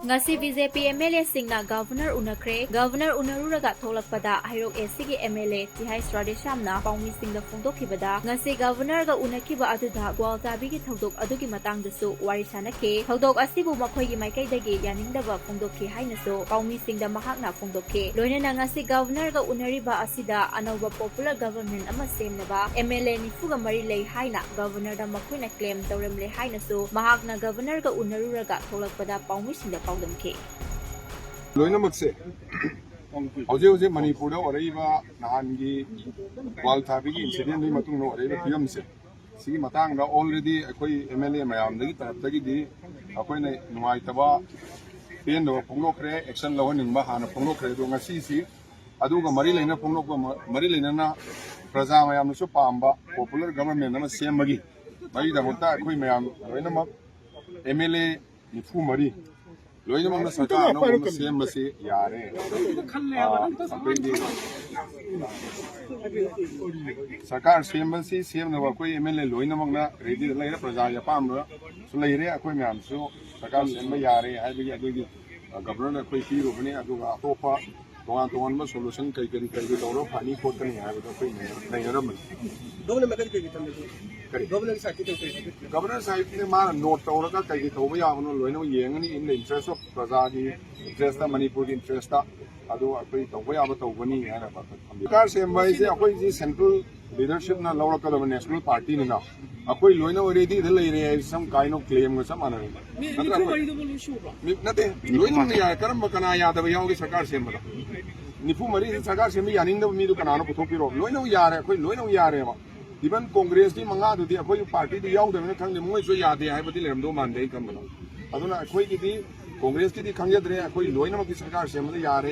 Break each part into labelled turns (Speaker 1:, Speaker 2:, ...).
Speaker 1: ngasi BJP MLA singna Governor Unakhre Governor Unaruraga tholakpada hairok SCG MLA Tihai Sradeshamna paumi singda phongdokhibada ngasi Governor ga unakhiba aduda gwaltabi gi thodok adugi matangdasu wari sanake thodok asibu makhoi gi maikaidagi yaningdaba phongdokhi hainasu paumi singda mahakna phongdokhe loinana ngasi Governor ga unariba asida Anouba Popular Government ama semnaba MLA nifuga mari lei haina Governor da makhoina claim tawremle hainasu mahakna Governor ga unaruraga tholakpada paumi singda paudamkhe
Speaker 2: loinamakse Hauze Manipur oraiba nahangi gwaltabigi incident ni matung no oraiba piyamse sigi matang da already akoi MLA mayam dagi taraptagi di akoi na nuaitaba pen do Toukhre action lawaningba hana Toukhre do ngasi si aduga mari leina mari leina na praja mayam su pamba popular government na sembagi mari da mota akoi mayam loinamak MLA nifu mari loinamak na sarkar no sembasi yare sarkar sembasi semnaba koi MLA loinamak na ready leira praja ya pamra su leire akoi mayam su sarkar semba yare haibagi adugi governor koi piro bane aduga atopa tongan ma solution kai tawro phani khotani haibada koi leiraram governor side ne ma note tawra ka kai tawba ya no loino yengani in the interest of praja gi interest ta Manipur gi interest ta adu akoi tawba ya ba tawbani hara ba sarkar semba ise akoi ji central leadership na lawra ka national party ni na akoi loino ready the leire some kind of claim ga samana nate loino ni ya karam kana ya da ya gi sarkar semba nifu mari sarkar semba yaning da mi du kana no puthopiro loino yare akoi loino yare ba even Congress ki manga du di akoi party di yaw da ne khang de moi so ya de hai ba di lem do man de kam ba aduna akoi ki di Congress ki di khang ya dre akoi loino ma ki sarkar semba yare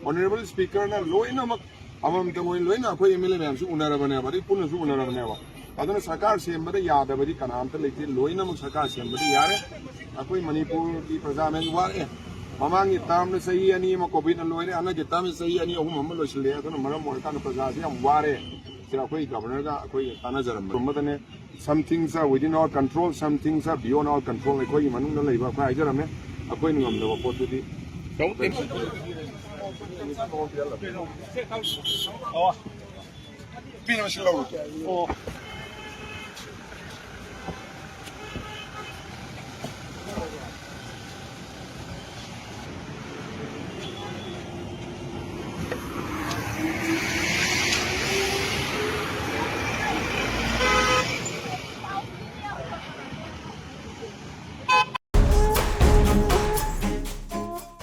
Speaker 2: honorable speaker na loino ma amam de moi loino akoi MLA mem su unarabane ba di pun su unarabane ba aduna sarkar semba da ya da ba di kanam ta lekti loino ma sarkar semba di yare akoi Manipur ki praja men ware mamangi tamne sahi ani ma covid na loine ana ge tamne sahi ani ahum ham lo shile aduna maram mo ta na praja si am ware sira koi governor ga koi tana jaram madane some things are within our control some things are beyond our control koi manung na leiba koi jaram ne akoi ngam da pot di oh pina shilo